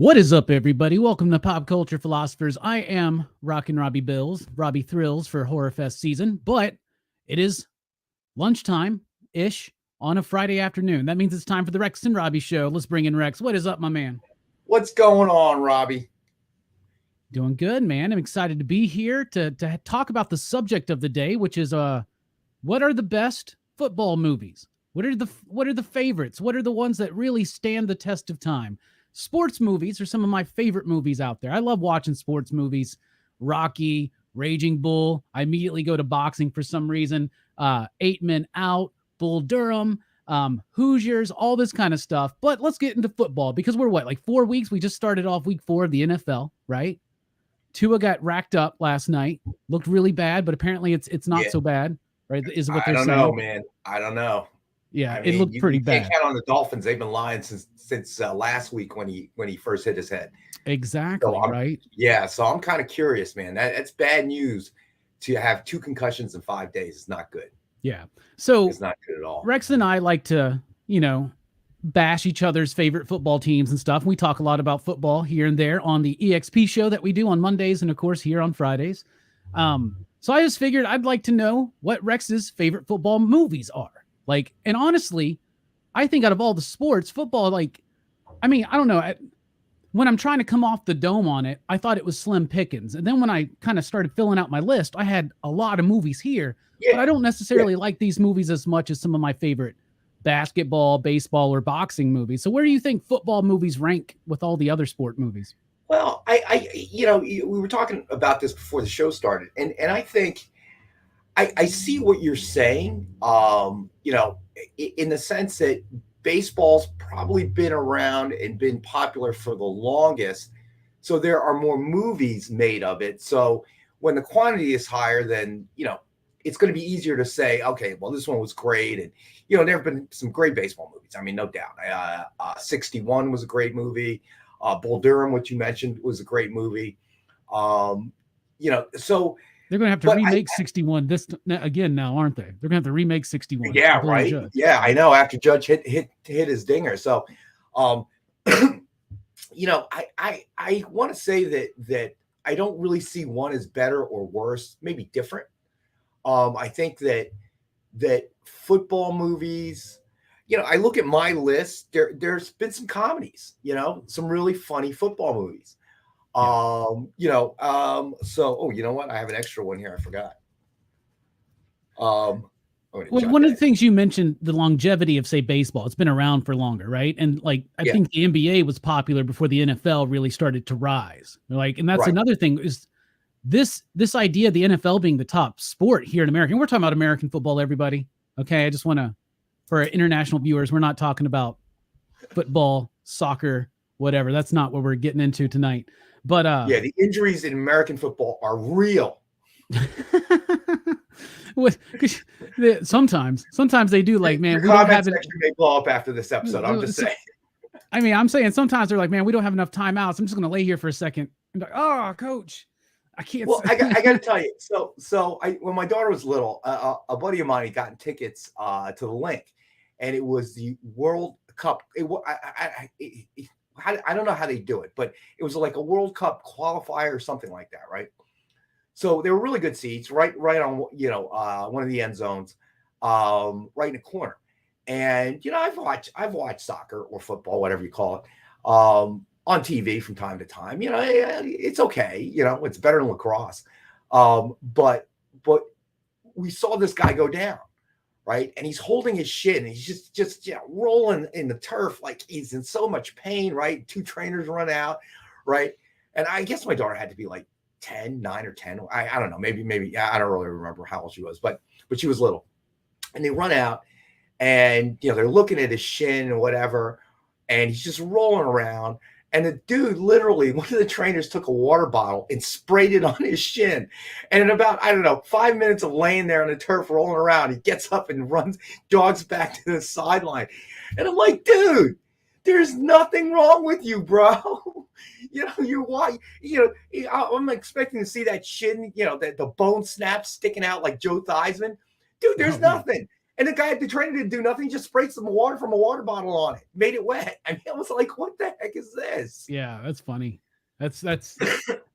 What is up, everybody? Welcome to Pop Culture Philosophers. I am Rockin Robbie Billups, Robbie Thrills for Horror Fest season, but it is lunchtime-ish on a Friday afternoon. That means it's time for the Rex and Robbie show. Let's bring in Rex. What is up, my man? What's going on, Robbie? Doing good, man. I'm excited to be here to talk about the subject of the day, which is what are the best football movies? What are the favorites? What are the ones that really stand the test of time? Sports movies are some of my favorite movies out there. I love watching sports movies. Rocky, Raging Bull. I immediately go to boxing for some reason. 8 Men Out, Bull Durham, Hoosiers, all this kind of stuff. But let's get into football because we're like 4 weeks? We just started off week 4 of the NFL, right? Tua got racked up last night. Looked really bad, but apparently it's not so bad, right? Is what they're saying. I don't know, man. I don't know. Yeah, it looked pretty bad. You can't count on the Dolphins. They've been lying since last week when he first hit his head. Exactly, right? Yeah, so I'm kind of curious, man. That's bad news to have 2 concussions in 5 days. It's not good. Yeah, so it's not good at all. Rex and I like to, bash each other's favorite football teams and stuff. We talk a lot about football here and there on the EXP show that we do on Mondays and, of course, here on Fridays. So I just figured I'd like to know what Rex's favorite football movies are. And honestly, I think out of all the sports, football, I don't know. When I'm trying to come off the dome on it, I thought it was slim pickings. And then when I kind of started filling out my list, I had a lot of movies here. Yeah. But I don't necessarily like these movies as much as some of my favorite basketball, baseball, or boxing movies. So where do you think football movies rank with all the other sport movies? Well, we were talking about this before the show started. And I think I see what you're saying, in the sense that baseball's probably been around and been popular for the longest. So there are more movies made of it. So when the quantity is higher, then, it's going to be easier to say, okay, well, this one was great. And, there have been some great baseball movies. I mean, no doubt. 61 was a great movie. Bull Durham, which you mentioned, was a great movie. So they're going to have to remake 61 this again now, aren't they? They're going to have to remake 61. Yeah, right. Yeah, I know. After Judge hit his dinger. So, I want to say that I don't really see one as better or worse, maybe different. I think that football movies, I look at my list. There's been some comedies, some really funny football movies. So, you know what? I have an extra one here. I forgot. Well, one of the things you mentioned, the longevity of, say, baseball, it's been around for longer, right? And I think the NBA was popular before the NFL really started to rise. And that's another thing is this idea of the NFL being the top sport here in America. And we're talking about American football, everybody. Okay. I just want to, for our international viewers, we're not talking about football, soccer, whatever. That's not what we're getting into tonight. But the injuries in American football are real. Sometimes they do, man. Your comment section may blow up after this episode. I'm just saying. I mean, I'm saying sometimes they're like, man, we don't have enough timeouts. I'm just going to lay here for a second. I'm like, oh, coach, I can't. Well, I got to tell you. So when my daughter was little, a buddy of mine had gotten tickets to the link, and it was the World Cup. I don't know how they do it, but it was like a World Cup qualifier or something like that, right? So they were really good seats, right on one of the end zones, right in the corner. And I've watched soccer or football, whatever you call it, on TV from time to time. It's okay. It's better than lacrosse. But we saw this guy go down, right? And he's holding his shin, and he's just rolling in the turf like he's in so much pain, right? Two trainers run out, right? And I guess my daughter had to be like 9 or 10. I don't know, maybe I don't really remember how old she was, but she was little. And they run out, and they're looking at his shin and whatever, and he's just rolling around. And the dude, literally, one of the trainers took a water bottle and sprayed it on his shin. And in about, I don't know, 5 minutes of laying there on the turf rolling around, he gets up and jogs back to the sideline. And I'm like, dude, there's nothing wrong with you, bro. I'm expecting to see that shin, the bone snap sticking out like Joe Theismann. Dude, there's nothing. And the trainer didn't do nothing. He just sprayed some water from a water bottle on it, made it wet. I mean, I was like, what the heck is this? Yeah, that's funny. That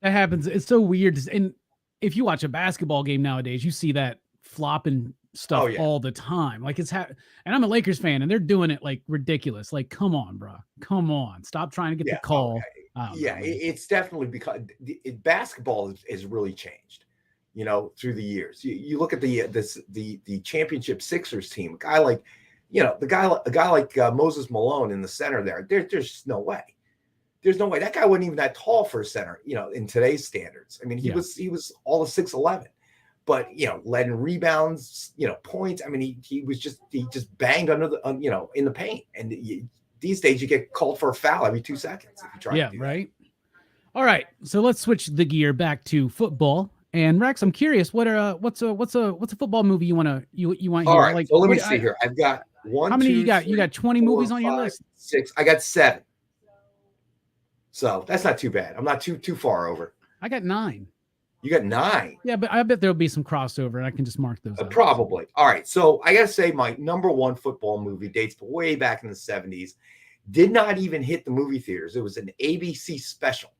happens. It's so weird. And if you watch a basketball game nowadays, you see that flopping stuff all the time. Like and I'm a Lakers fan, and they're doing it like ridiculous. Like, come on, bro. Come on. Stop trying to get the call. Okay. It's definitely because basketball has really changed. Through the years, you look at the championship Sixers team, a guy like Moses Malone in the center there. There's no way. There's no way that guy wasn't even that tall for a center. In today's standards, I mean, he was all of 6'11", but led in rebounds, points. I mean, he just banged under the in the paint. And these days, you get called for a foul every 2 seconds if you try. Yeah, right. All right, so let's switch the gear back to football. And Rex, I'm curious, what's a football movie you want here? All right, like, so let me see here. I've got one. How many two, you got? Three, you got 20 4, movies on 5, your list? 6. I got 7. So that's not too bad. I'm not too far over. I got 9. You got 9. Yeah, but I bet there'll be some crossover, and I can just mark those out. Probably. All right. So I gotta say, my number one football movie dates way back in the 70s. Did not even hit the movie theaters. It was an ABC special,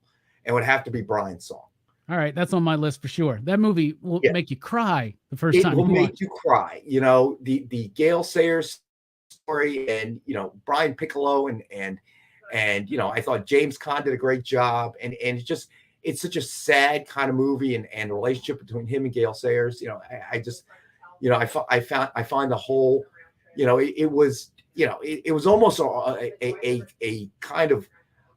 and would have to be Brian's Song. All right, that's on my list for sure. That movie will make you cry the first time. It will make you cry. The Gale Sayers story, and Brian Piccolo, and I thought James Caan did a great job, and it's such a sad kind of movie, and the relationship between him and Gale Sayers. I find the whole, it was almost a kind of,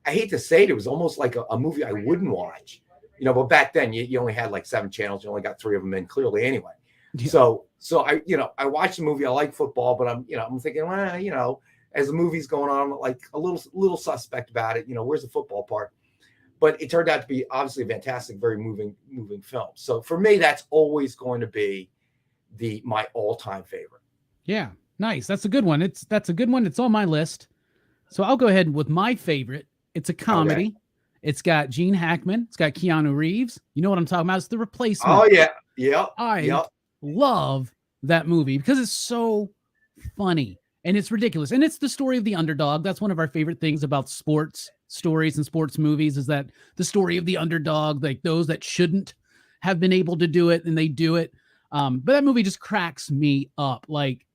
I hate to say it was almost like a movie I wouldn't watch. But back then you only had like 7 channels. You only got 3 of them in clearly anyway. Yeah. So I watched the movie. I like football, but I'm thinking, well, as the movie's going on, I'm like a little suspect about it. Where's the football part? But it turned out to be obviously a fantastic, very moving film. So for me, that's always going to be my all-time favorite. Yeah, nice. That's a good one. That's a good one. It's on my list. So I'll go ahead with my favorite. It's a comedy. Okay. It's got Gene Hackman. It's got Keanu Reeves. You know what I'm talking about? It's The Replacement. Oh, yeah. Yep. I love that movie because it's so funny and it's ridiculous. And it's the story of the underdog. That's one of our favorite things about sports stories and sports movies is that the story of the underdog, like those that shouldn't have been able to do it and they do it. But that movie just cracks me up. Like,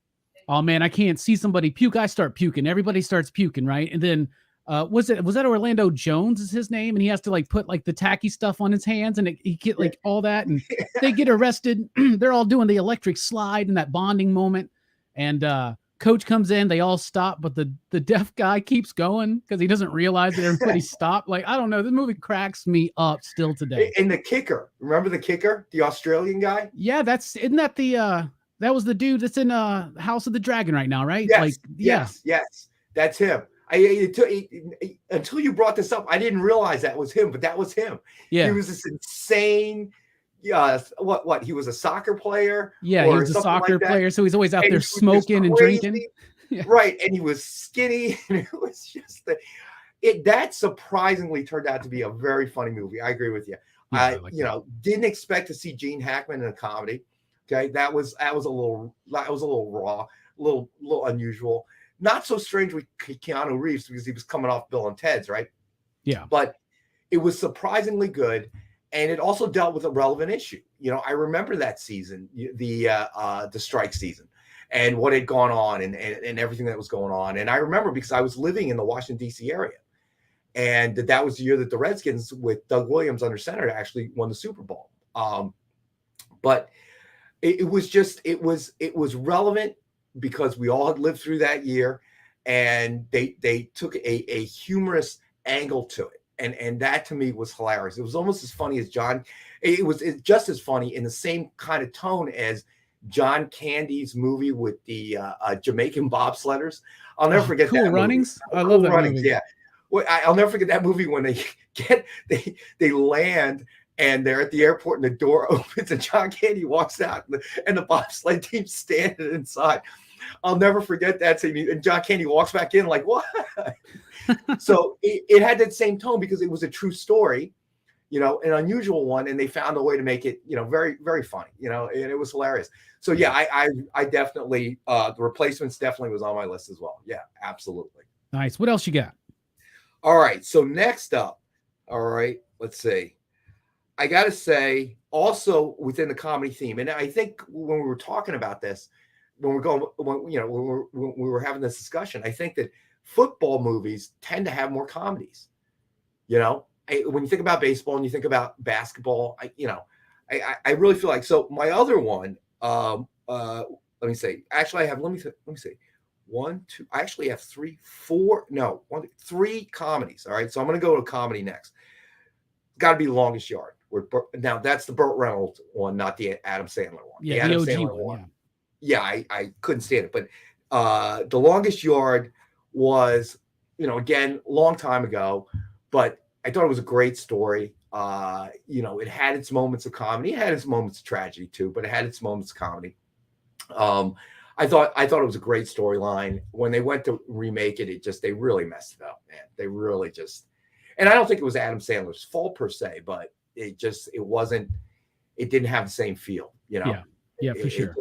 oh man, I can't see somebody puke. I start puking. Everybody starts puking, right? And then was that Orlando Jones is his name, and he has to like put like the tacky stuff on his hands, and he get like all that, and they get arrested. They're all doing the electric slide in that bonding moment, and coach comes in. They all stop, but the deaf guy keeps going because he doesn't realize that everybody stopped. Like, I don't know, this movie cracks me up still today. And the kicker, remember the kicker, the Australian guy? Yeah, isn't that the that was the dude that's in House of the Dragon right now, right? Yes, yes, that's him. Until you brought this up, I didn't realize that was him, but that was him. Yeah, he was this insane. What? He was a soccer player. Yeah, he was a soccer player, so he's always out there smoking and drinking. Yeah. Right, and he was skinny, and it was just that surprisingly turned out to be a very funny movie. I agree with you. Yeah, didn't expect to see Gene Hackman in a comedy. Okay, that was a little raw, a little unusual. Not so strange with Keanu Reeves because he was coming off Bill and Ted's, right? Yeah. But it was surprisingly good, and it also dealt with a relevant issue. I remember that season, the strike season, and what had gone on, and everything that was going on. And I remember because I was living in the Washington D.C. area, and that was the year that the Redskins with Doug Williams under center actually won the Super Bowl. But it was relevant because we all had lived through that year, and they took a humorous angle to it. And that to me was hilarious. It was almost as funny as it's just as funny in the same kind of tone as John Candy's movie with the Jamaican bobsledders. I'll never forget Cool that Runnings. Movie. I Cool love that Runnings, movie. yeah. Well, I'll never forget that movie when they land and they're at the airport and the door opens and John Candy walks out and the bobsled team's standing inside. I'll never forget that scene. And John Candy walks back in like, what? So it had that same tone because it was a true story, an unusual one. And they found a way to make it, very, very funny, and it was hilarious. So, yeah, I definitely, The Replacements definitely was on my list as well. Yeah, absolutely. Nice. What else you got? All right. So next up, all right, let's see. I got to say also within the comedy theme. And I think when we were talking about this, when we were having this discussion, I think that football movies tend to have more comedies. When you think about baseball and you think about basketball, I really feel like, so my other one, let me say, actually I have, let me see, I actually have three comedies. All right. So I'm going to go to comedy next. Got to be Longest Yard. Now that's the Burt Reynolds one, not the Adam Sandler one. Yeah. The OG Sandler one. Yeah, I couldn't stand it. But The Longest Yard was, again, long time ago, but I thought it was a great story. It had its moments of comedy. It had its moments of tragedy too, but it had its moments of comedy. I thought it was a great storyline. When they went to remake it, they really messed it up, man. They really just, and I don't think it was Adam Sandler's fault per se, but it didn't have the same feel, Yeah, for sure.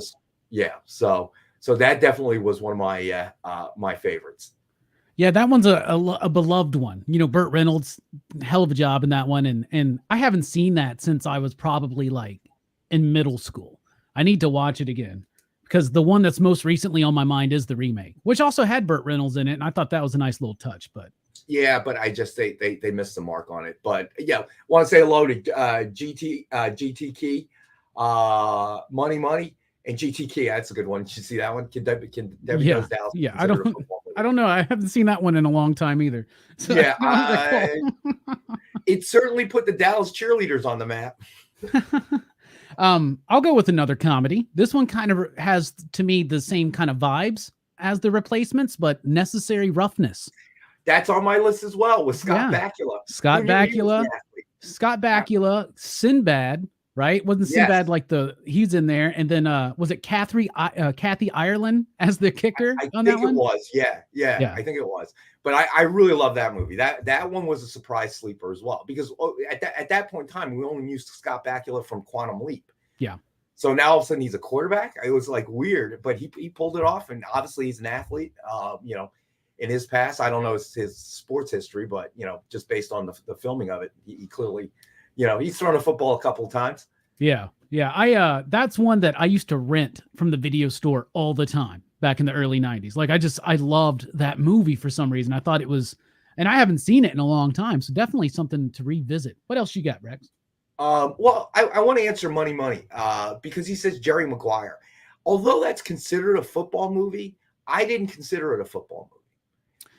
Yeah. So that definitely was one of my my favorites. Yeah, that one's a beloved one. Burt Reynolds, hell of a job in that one. And I haven't seen that since I was probably like in middle school. I need to watch it again because the one that's most recently on my mind is the remake, which also had Burt Reynolds in it. And I thought that was a nice little touch, but yeah, but I just, they missed the mark on it. But yeah, want to say hello to GT Key, Money. And GTK, that's a good one. Did you see that one? Debbie Goes Dallas. Yeah, I don't know. I haven't seen that one in a long time either. So yeah, it certainly put the Dallas cheerleaders on the map. I'll go with another comedy. This one kind of has, to me, the same kind of vibes as The Replacements, but Necessary Roughness. That's on my list as well with Scott Bakula. Scott Bakula, Sinbad. Right? Wasn't Sinbad like he's in there? And then was it Kathy Ireland as the kicker on that one? I think it was. Yeah. I think it was. But I really love that movie. That one was a surprise sleeper as well because at that point in time we only used Scott Bakula from Quantum Leap. Yeah. So now all of a sudden he's a quarterback. It was like weird, but he pulled it off, and obviously he's an athlete. In his past, I don't know his sports history, but just based on the filming of it, he clearly. He's thrown a football a couple of times. Yeah. That's one that I used to rent from the video store all the time back in the early 90s. Like I loved that movie for some reason. I thought it was, and I haven't seen it in a long time. So definitely something to revisit. What else you got, Rex? Well, I want to answer Money, because he says Jerry Maguire. Although that's considered a football movie, I didn't consider it a football movie.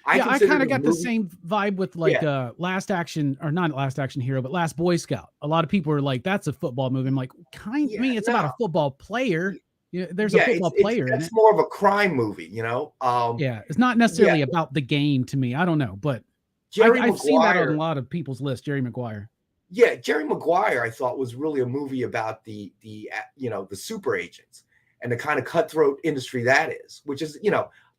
I kind of got the same vibe with Last Action, or not Last Action Hero, but Last Boy Scout. A lot of people are like, that's a football movie. I'm like, it's about a football player. Yeah, there's a football player in it. It's more of a crime movie, it's not necessarily about the game to me. I don't know, but I've seen that on a lot of people's list, Jerry Maguire. Yeah, Jerry Maguire, I thought, was really a movie about the super agents and the kind of cutthroat industry that is, which is,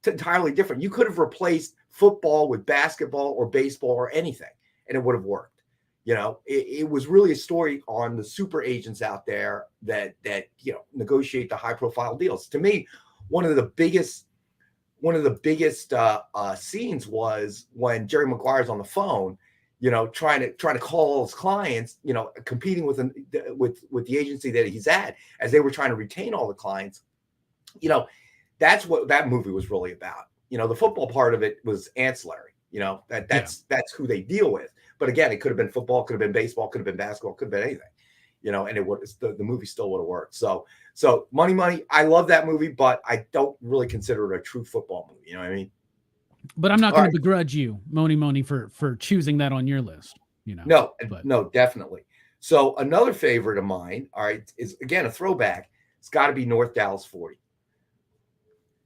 entirely different. You could have replaced football with basketball or baseball or anything, and it would have worked. It was really a story on the super agents out there that negotiate the high profile deals. To me, one of the biggest one of the biggest scenes was when Jerry Maguire's on the phone, trying to call his clients, competing with the agency that he's at, as they were trying to retain all the clients. That's what that movie was really about. The football part of it was ancillary. That's who they deal with. But again, it could have been football, could have been baseball, could have been basketball, could have been anything. And it would the movie still would have worked. So Money, I love that movie, but I don't really consider it a true football movie. You know what I mean? But I'm not going to begrudge you, Moni, for choosing that on your list. No, definitely. So another favorite of mine, all right, is again a throwback. It's got to be North Dallas 40.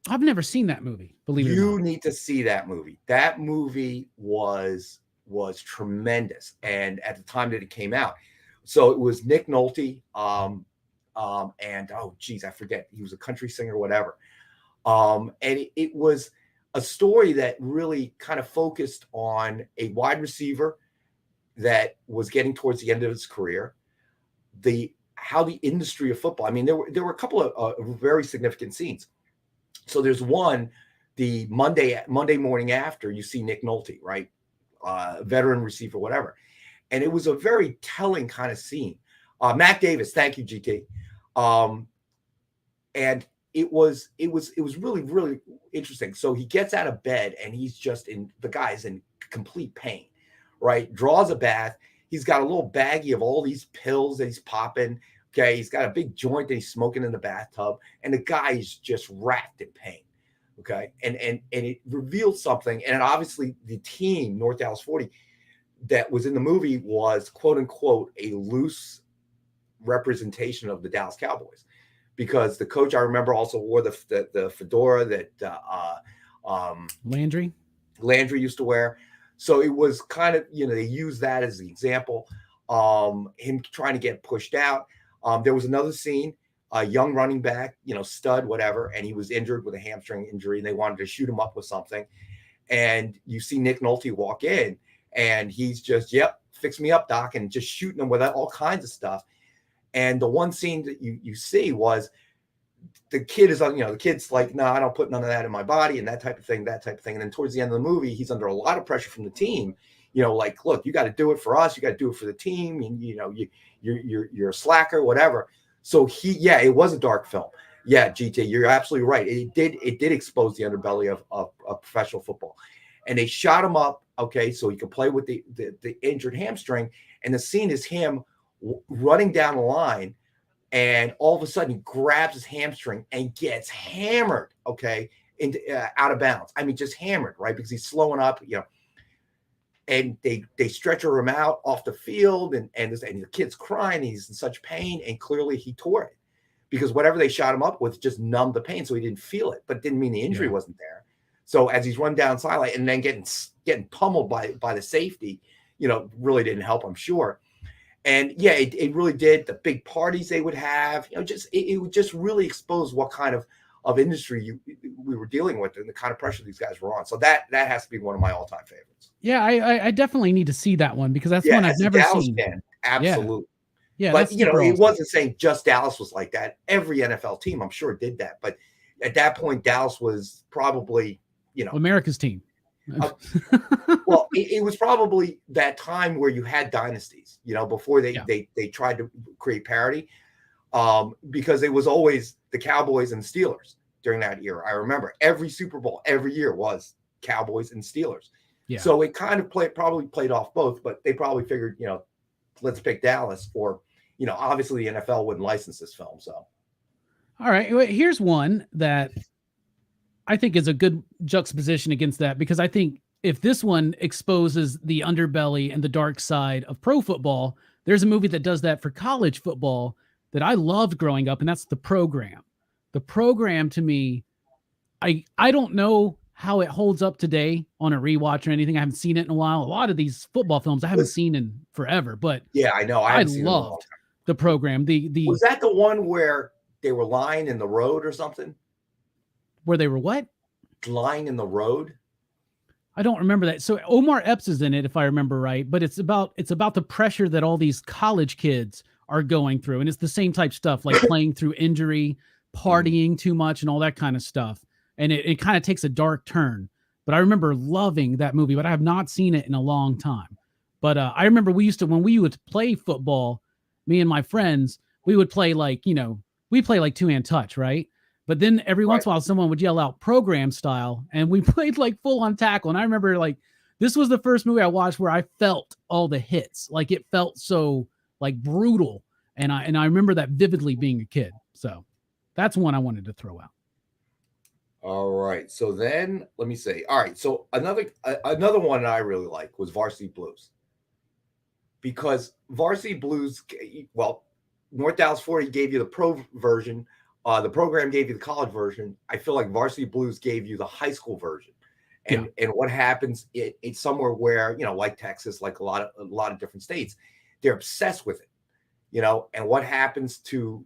I've never seen that movie. Believe it or not. You need to see that movie. That movie was tremendous, and at the time that it came out, so it was Nick Nolte, and oh geez, I forget, he was a country singer or whatever, and it was a story that really kind of focused on a wide receiver that was getting towards the end of his career, how the industry of football. I mean, there were a couple of very significant scenes. So there's one, the Monday morning after, you see Nick Nolte, right? Veteran receiver, whatever. And it was a very telling kind of scene. Matt Davis, thank you, GT. And it was really, really interesting. So he gets out of bed and the guy's in complete pain, right? Draws a bath. He's got a little baggie of all these pills that he's popping. Okay. He's got a big joint that he's smoking in the bathtub, and the guy is just wrapped in pain. Okay. And it revealed something. And obviously the team, North Dallas 40, that was in the movie was quote unquote a loose representation of the Dallas Cowboys, because the coach, I remember, also wore the fedora that Landry used to wear. So it was kind of, they used that as the example. Him trying to get pushed out. There was another scene, a young running back, stud, whatever, and he was injured with a hamstring injury, and they wanted to shoot him up with something. And you see Nick Nolte walk in, and he's just, yep, fix me up, doc, and just shooting him with all kinds of stuff. And the one scene that you see was the kid is on, the kid's like, no, I don't put none of that in my body, and that type of thing. And then towards the end of the movie, he's under a lot of pressure from the team, like, look, you got to do it for us. You got to do it for the team. And, you're a slacker, whatever. So it was a dark film. Yeah, GT, you're absolutely right. It did expose the underbelly of professional football. And they shot him up, okay, so he could play with the injured hamstring. And the scene is him running down the line, and all of a sudden he grabs his hamstring and gets hammered, okay, into out of bounds. I mean, just hammered, right? Because he's slowing up, and they stretcher him out off the field, and the kid's crying. He's in such pain, and clearly he tore it, because whatever they shot him up with just numbed the pain, so he didn't feel it, but didn't mean the injury wasn't there. So as he's run down sideline and then getting pummeled by the safety, really didn't help, I'm sure. And yeah, it really did. The big parties they would have, it would just really expose what kind of industry we were dealing with, and the kind of pressure these guys were on. So that has to be one of my all-time favorites. Yeah, I definitely need to see that one, because that's one I've never seen. Fan, absolutely. Yeah, but it wasn't saying just Dallas was like that. Every NFL team, I'm sure, did that. But at that point, Dallas was probably, America's team. Well, it was probably that time where you had dynasties, before they tried to create parity, because it was always the Cowboys and Steelers during that era. I remember every Super Bowl every year was Cowboys and Steelers. Yeah. So it kind of probably played off both, but they probably figured, let's pick Dallas, or, obviously the NFL wouldn't license this film. So, all right, here's one that I think is a good juxtaposition against that, because I think if this one exposes the underbelly and the dark side of pro football, there's a movie that does that for college football that I loved growing up, and that's The Program. The Program, to me, I don't know how it holds up today on a rewatch or anything. I haven't seen it in a while. A lot of these football films I haven't seen in forever, but yeah, I know. I loved The Program. Was that the one where they were lying in the road or something? Where they were what? Lying in the road. I don't remember that. So Omar Epps is in it, if I remember right, but it's about the pressure that all these college kids are going through. And it's the same type stuff, like playing through injury, partying too much, and all that kind of stuff. and it kind of takes a dark turn. But I remember loving that movie, but I have not seen it in a long time. But I remember when we would play football, me and my friends, we would play we play like two-hand touch, right? But then every once in a while, someone would yell out program style, and we played like full on tackle. And I remember like this was the first movie I watched where I felt all the hits, like it felt so like brutal, and I remember that vividly being a kid. So that's one I wanted to throw out. All right. So then let me say, all right. So another one I really like was Varsity Blues, because Varsity Blues, well, North Dallas 40 gave you the pro version. The program gave you the college version. I feel like Varsity Blues gave you the high school version. And what happens, it's somewhere where, like Texas, like a lot of different states, they're obsessed with it, and what happens to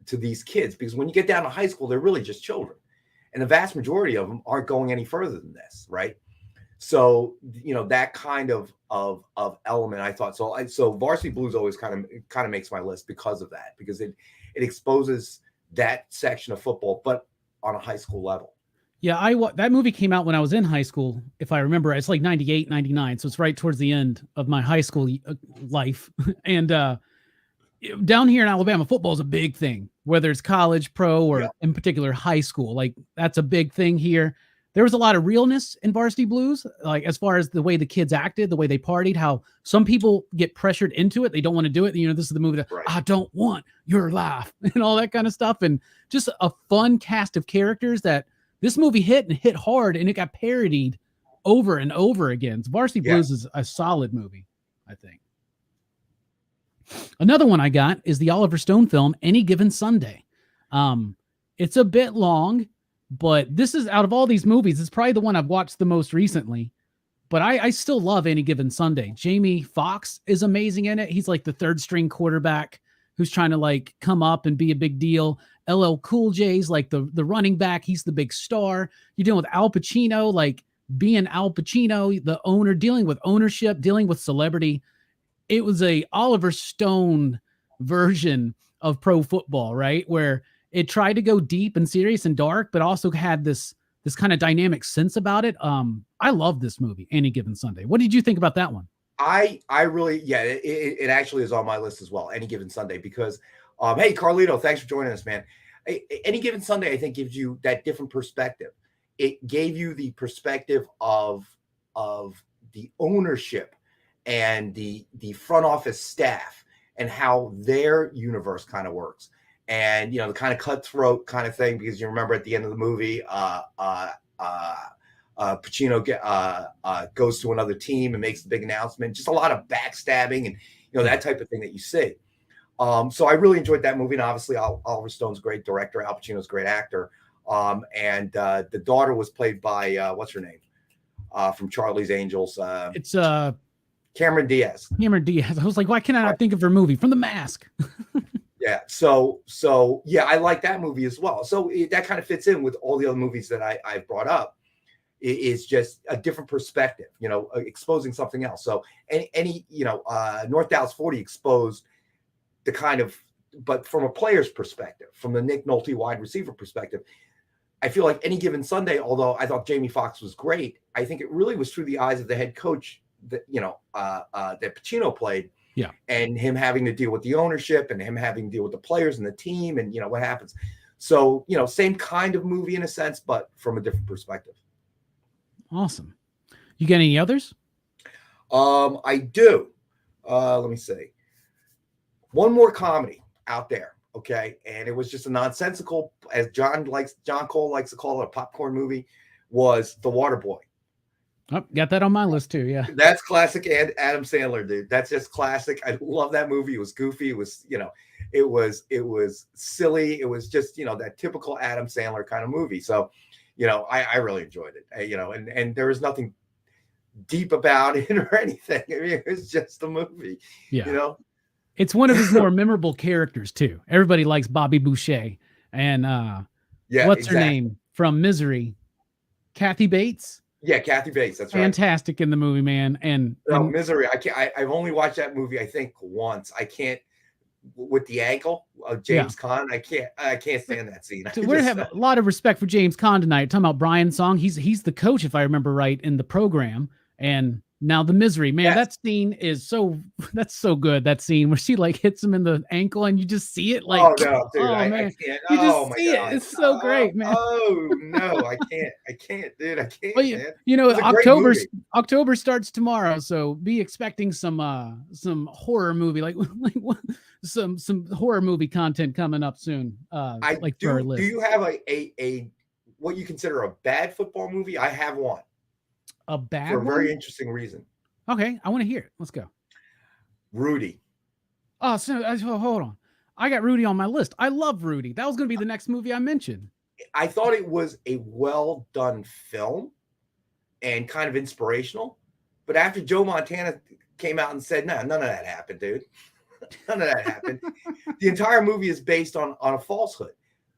these kids, because when you get down to high school, they're really just children. And the vast majority of them aren't going any further than this, right? So, that kind of element, I thought. So Varsity Blues always kind of makes my list because of that, because it exposes that section of football, but on a high school level. Yeah, that movie came out when I was in high school, if I remember. It's like 98, 99, so it's right towards the end of my high school life. And down here in Alabama, football is a big thing, whether it's college, pro, or in particular high school. Like, that's a big thing here. There was a lot of realness in Varsity Blues, like as far as the way the kids acted, the way they partied, how some people get pressured into it. They don't want to do it. This is the movie that I don't want your life and all that kind of stuff. And just a fun cast of characters that this movie hit hard, and it got parodied over and over again. So Varsity Blues is a solid movie, I think. Another one I got is the Oliver Stone film, Any Given Sunday. It's a bit long, but this is, out of all these movies, it's probably the one I've watched the most recently. But I still love Any Given Sunday. Jamie Foxx is amazing in it. He's like the third string quarterback who's trying to like come up and be a big deal. LL Cool J's like the running back. He's the big star. You're dealing with Al Pacino, like being Al Pacino, the owner, dealing with ownership, dealing with celebrity. It was a Oliver Stone version of pro football, right? Where it tried to go deep and serious and dark, but also had this kind of dynamic sense about it. I love this movie, Any Given Sunday. What did you think about that one? I really, it actually is on my list as well, Any Given Sunday, because hey, Carlito, thanks for joining us, man. Any Given Sunday, I think, gives you that different perspective. It gave you the perspective of the ownership and the front office staff and how their universe kind of works. And, the kind of cutthroat kind of thing, because you remember at the end of the movie, Pacino goes to another team and makes the big announcement. Just a lot of backstabbing and, that type of thing that you see. So I really enjoyed that movie. And obviously, Oliver Stone's a great director. Al Pacino's a great actor. And the daughter was played by, what's her name? From Charlie's Angels. It's Cameron Diaz. Cameron Diaz. I was like, why can't I not think of her movie? From The Mask. Yeah. So yeah, I like that movie as well. So that kind of fits in with all the other movies that I brought up. It's just a different perspective, exposing something else. So any North Dallas 40 exposed the kind of, but from a player's perspective, from the Nick Nolte wide receiver perspective, I feel like Any Given Sunday, although I thought Jamie Foxx was great, I think it really was through the eyes of the head coach that, that Pacino played. Yeah. And him having to deal with the ownership and him having to deal with the players and the team and, what happens. So, same kind of movie in a sense, but from a different perspective. Awesome. You got any others? I do. Let me see. One more comedy out there. Okay. And it was just a nonsensical, as John Cole likes to call it, a popcorn movie, was The Waterboy. Oh, got that on my list too. Yeah. That's classic Adam Sandler, dude. That's just classic. I love that movie. It was goofy. It was, it was silly. It was just, that typical Adam Sandler kind of movie. So, I really enjoyed it, and there was nothing deep about it or anything. I mean, it was just a movie, Yeah. It's one of his more memorable characters too. Everybody likes Bobby Boucher and what's her name from Misery? Kathy Bates. Yeah, Kathy Bates. That's right. Fantastic in the movie, man. And Misery. I've only watched that movie, I think, once. I can't with the ankle of James Caan. I can't stand that scene. So we have a lot of respect for James Caan tonight. Talking about Brian's song, he's the coach, if I remember right, in the program. And now the misery, man, that scene is that's so good. That scene where she like hits him in the ankle and you just see it like, oh no, dude, man, I can't. you just oh my see God. it. It's so great, man. Oh no, I can't, dude. I can't. Well, man. You know, October starts tomorrow, so be expecting some horror movie, like some horror movie content coming up soon. Like do. For our list. Do you have a what you consider a bad football movie? I have one. A bad for a one? very interesting reason. Okay, I want to hear it. Let's go. Rudy. Oh, so hold on. I got Rudy on my list. I love Rudy. That was going to be the next movie I mentioned. I thought it was a well done film and kind of inspirational. But after Joe Montana came out and said, no, none of that happened, dude. None of that happened. The entire movie is based on a falsehood,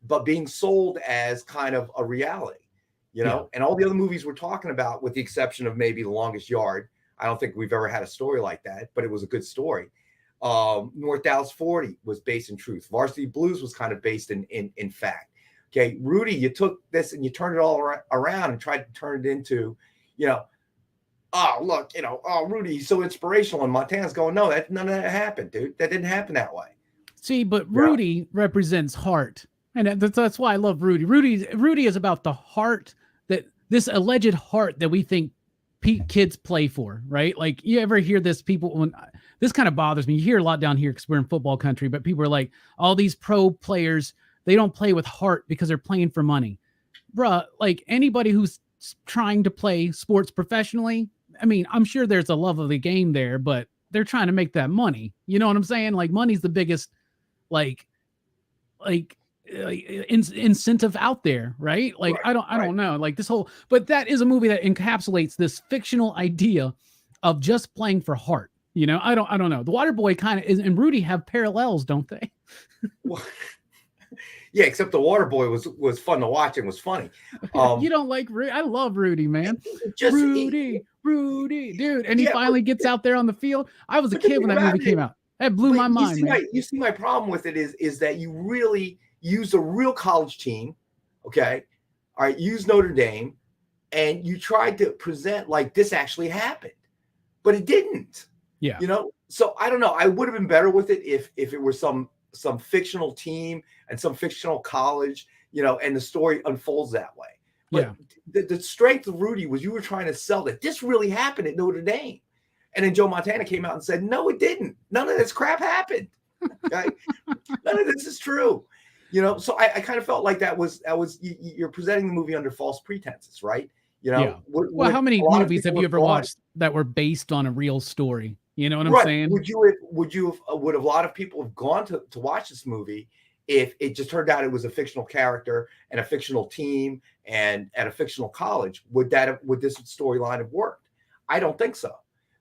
but being sold as kind of a reality. You know, and all the other movies we're talking about, with the exception of maybe The Longest Yard, I don't think we've ever had a story like that, but it was a good story. North Dallas 40 was based in truth. Varsity Blues was kind of based in fact. Okay, Rudy, you took this and you turned it all around and tried to turn it into, you know, oh, look, you know, oh, Rudy, he's so inspirational. And Montana's going, no, none of that happened, dude. That didn't happen that way. See, but Rudy represents heart. And that's why I love Rudy. Rudy is about the heart, that this alleged heart that we think kids play for, right? Like, you ever hear this? People, this kind of bothers me. You hear a lot down here because we're in football country, but people are like, all these pro players, they don't play with heart because they're playing for money. Bruh, like anybody who's trying to play sports professionally, I mean, I'm sure there's a love of the game there, but they're trying to make that money. You know what I'm saying? Like, money's the biggest, incentive out there, right? Like, right, I don't know, like this whole, but that is a movie that encapsulates this fictional idea of just playing for heart. You know, I don't know. The Waterboy kind of is, and Rudy have parallels, don't they? Well, yeah, except the Waterboy was fun to watch and was funny. You don't like Rudy? I love Rudy, man. Rudy, dude. And he finally gets out there on the field. I was a kid when that movie came out. That blew my mind, man. You see, my problem with it is that you really use a real college team, okay? All right, use Notre Dame, and you tried to present like this actually happened, but it didn't. Yeah. You know, so I don't know. I would have been better with it if it were some fictional team and some fictional college, you know, and the story unfolds that way. But the strength of Rudy was you were trying to sell that this really happened at Notre Dame. And then Joe Montana came out and said, no, it didn't. None of this crap happened. Okay? None of this is true. You know, so I kind of felt like that was you're presenting the movie under false pretenses, right? You know, well, how many movies have you ever watched that were based on a real story? You know what I'm saying? Would a lot of people have gone to watch this movie if it just turned out it was a fictional character and a fictional team and at a fictional college? Would this storyline have worked? I don't think so.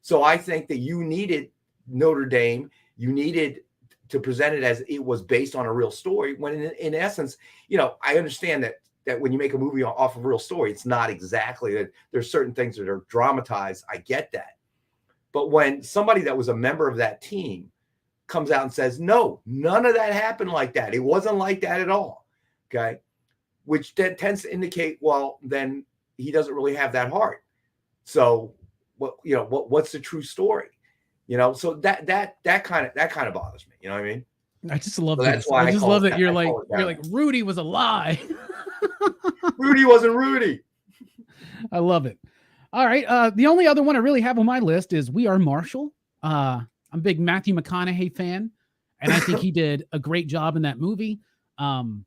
So I think that you needed Notre Dame. You needed to present it as it was based on a real story, when in essence, you know, I understand that when you make a movie off of a real story, it's not exactly that. There's certain things that are dramatized. I get that. But when somebody that was a member of that team comes out and says, no, none of that happened like that. It wasn't like that at all. Okay. Which tends to indicate, well, then he doesn't really have that heart. So what's the true story? You know, so that kind of bothers me. You know what I mean? I just love that. That's why I just love that you're like Rudy was a lie. Rudy wasn't Rudy. I love it. All right. The only other one I really have on my list is We Are Marshall. I'm a big Matthew McConaughey fan, and I think he did a great job in that movie. And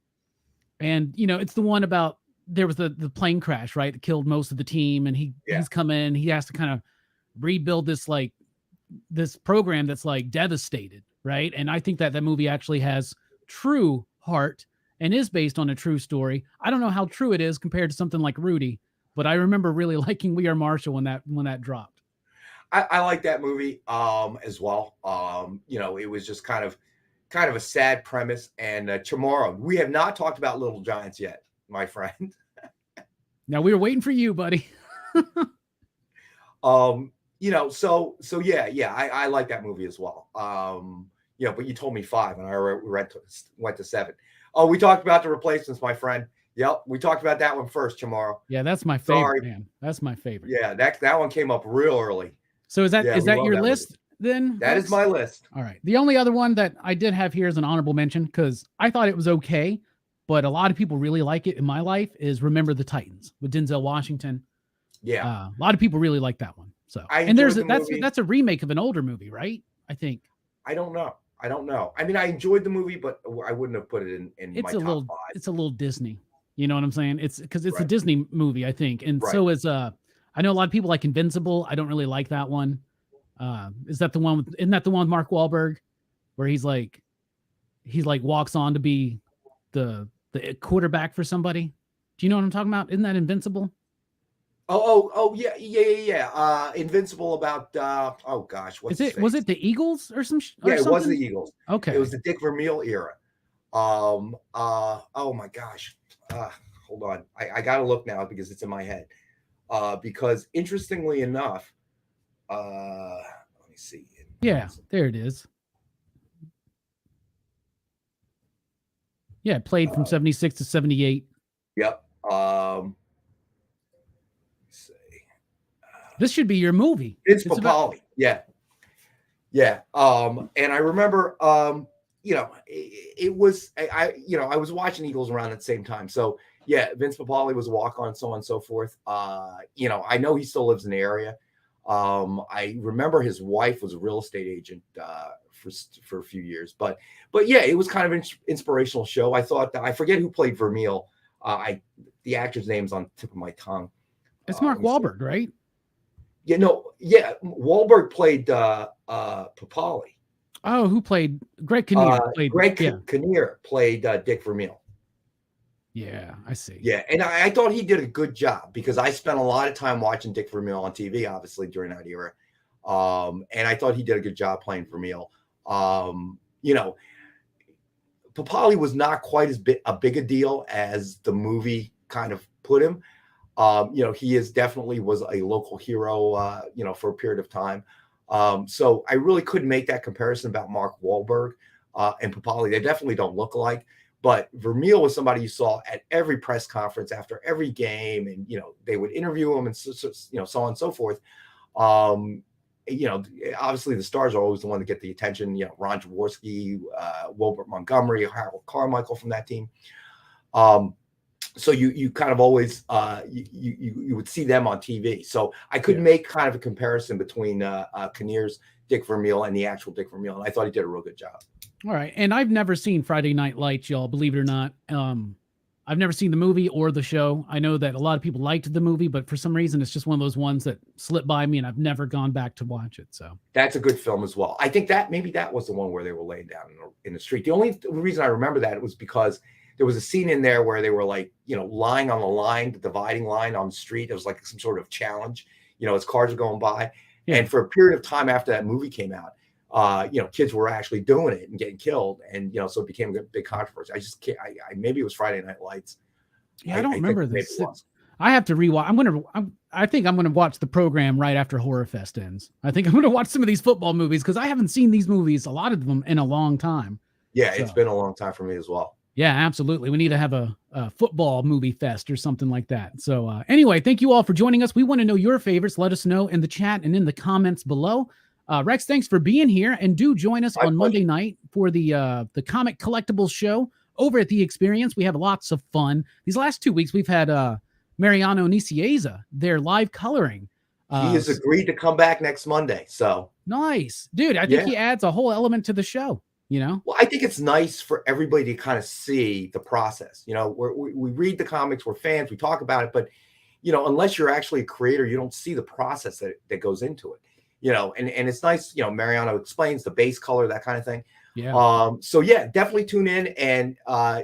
you know, it's the one about there was the plane crash, right? That killed most of the team, and he's come in. He has to kind of rebuild this program that's like devastated, right? And I think that movie actually has true heart and is based on a true story. I don't know how true it is compared to something like Rudy, but I remember really liking We Are Marshall when that dropped. I like that movie as well. You know, it was just kind of a sad premise. And Chamorro, we have not talked about Little Giants yet, my friend. Now we were waiting for you, buddy. You know, so yeah, I like that movie as well. Yeah, but you told me 5, and I already went to 7. Oh, we talked about the replacements, my friend. Yep, we talked about that one first tomorrow. Yeah, that's my favorite, man. That's my favorite. Yeah, that one came up real early. So is that your that list then? That is my list. All right. The only other one that I did have here as an honorable mention, because I thought it was okay, but a lot of people really like it in my life, is Remember the Titans with Denzel Washington. Yeah, a lot of people really like that one. So that's a remake of an older movie, right? I think. I don't know. I mean, I enjoyed the movie, but I wouldn't have put it in my top 5. It's a little Disney. You know what I'm saying? It's because it's Right. a Disney movie, I think. And Right. so is I know a lot of people like Invincible. I don't really like that one. Isn't that the one with Mark Wahlberg where he's like walks on to be the quarterback for somebody? Do you know what I'm talking about? Isn't that Invincible? Oh yeah. Invincible about oh gosh, what's it? Was it the Eagles or some? Yeah, it was the Eagles. Okay, it was the Dick Vermeil era. Oh my gosh. Hold on. I gotta look now because it's in my head. Because interestingly enough, let me see. Yeah, there it is. Yeah, played from 76 to 78. Yep. This should be your movie. It's Papali. Yeah. And I remember, it was I was watching Eagles around at the same time. So yeah, Vince Papali was a walk-on, so on and so forth. I know he still lives in the area. I remember his wife was a real estate agent for a few years, but yeah, it was kind of an inspirational show. I thought I forget who played Vermeil. The actor's name's on the tip of my tongue. It's Mark Wahlberg, right? Wahlberg played Papali. Oh, who played Greg Kinnear? Kinnear played Dick Vermeil. Yeah, I see. Yeah, and I thought he did a good job because I spent a lot of time watching Dick Vermeil on TV, obviously during that era, and I thought he did a good job playing Vermeil. Papali was not quite as big a deal as the movie kind of put him. He definitely was a local hero, for a period of time. So I really couldn't make that comparison about Mark Wahlberg and Papali. They definitely don't look alike. But Vermeil was somebody you saw at every press conference after every game, and they would interview him, and so on and so forth. Obviously the stars are always the one to get the attention. Ron Jaworski, Wilbert Montgomery, Harold Carmichael from that team. So you kind of always you would see them on TV. So I could make kind of a comparison between Kinnear's Dick Vermeil and the actual Dick Vermeil, and I thought he did a real good job. All right, and I've never seen Friday Night Lights, y'all. Believe it or not, I've never seen the movie or the show. I know that a lot of people liked the movie, but for some reason, it's just one of those ones that slipped by me, and I've never gone back to watch it. So that's a good film as well. I think that maybe that was the one where they were laying down in the street. The only reason I remember that was because there was a scene in there where they were lying on the line, the dividing line on the street. It was like some sort of challenge, as cars were going by. Yeah. And for a period of time after that movie came out, kids were actually doing it and getting killed. And, so it became a big controversy. I just can't, maybe it was Friday Night Lights. Yeah, I don't remember this. I have to rewatch. I think I'm going to watch the program right after Horror Fest ends. I think I'm going to watch some of these football movies because I haven't seen these movies, a lot of them, in a long time. Yeah, it's been a long time for me as well. Yeah, absolutely. We need to have a football movie fest or something like that. So anyway, thank you all for joining us. We want to know your favorites. Let us know in the chat and in the comments below. Rex, thanks for being here, and do join us on Monday night for the Comic Collectibles show over at The Experience. We have lots of fun. These last 2 weeks, we've had Mariano Nicieza, their live coloring. He has agreed to come back next Monday. So nice, dude. I think he adds a whole element to the show. Well, I think it's nice for everybody to kind of see the process. We read the comics, we're fans, we talk about it, but unless you're actually a creator, you don't see the process that goes into it. And it's nice. Mariano explains the base color, that kind of thing. Yeah. So yeah, definitely tune in, and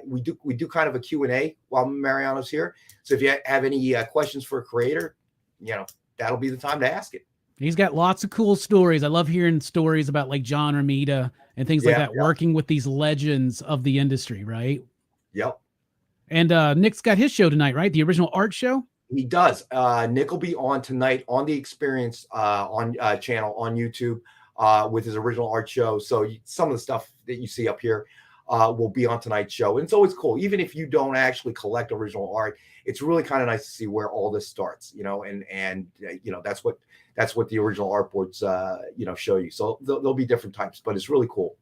we do kind of a Q&A while Mariano's here. So if you have any questions for a creator, that'll be the time to ask it. He's got lots of cool stories. I love hearing stories about like John Romita and things like that, working with these legends of the industry, right? Yep. And Nick's got his show tonight, right? The original art show? He does. Nick will be on tonight on The Experience on channel on YouTube. with his original art show. So some of the stuff that you see up here will be on tonight's show. And it's always cool. Even if you don't actually collect original art, it's really kind of nice to see where all this starts, and that's what the original art boards, show you. So there'll be different types, but it's really cool.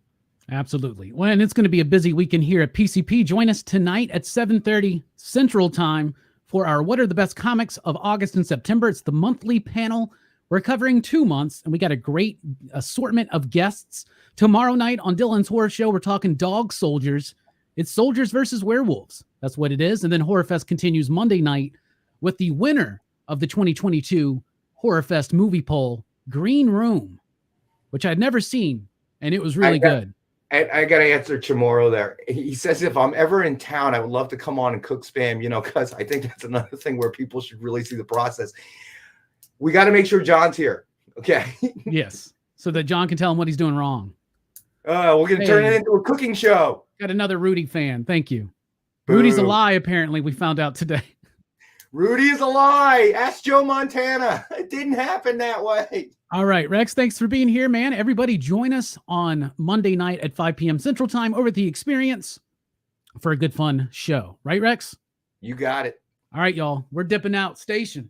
Absolutely. Well, and it's going to be a busy weekend here at PCP. Join us tonight at 7:30 Central Time for our What Are the Best Comics of August and September. It's the monthly panel. We're covering 2 months, and we got a great assortment of guests. Tomorrow night on Dylan's Horror Show, we're talking Dog Soldiers. It's soldiers versus werewolves. That's what it is. And then Horror Fest continues Monday night with the winner of the 2022 Horror Fest movie poll, Green Room, which I'd never seen, and it was really good. I got to answer Chamorro there. He says, if I'm ever in town, I would love to come on and cook Spam, because I think that's another thing where people should really see the process. We got to make sure John's here. Okay. Yes. So that John can tell him what he's doing wrong. We're going to turn it into a cooking show. Got another Rudy fan. Thank you. Boom. Rudy's a lie, apparently, we found out today. Rudy is a lie. Ask Joe Montana. It didn't happen that way. All right, Rex, thanks for being here, man. Everybody join us on Monday night at 5 p.m. Central Time over at The Experience for a good, fun show. Right, Rex? You got it. All right, y'all. We're dipping out. Station.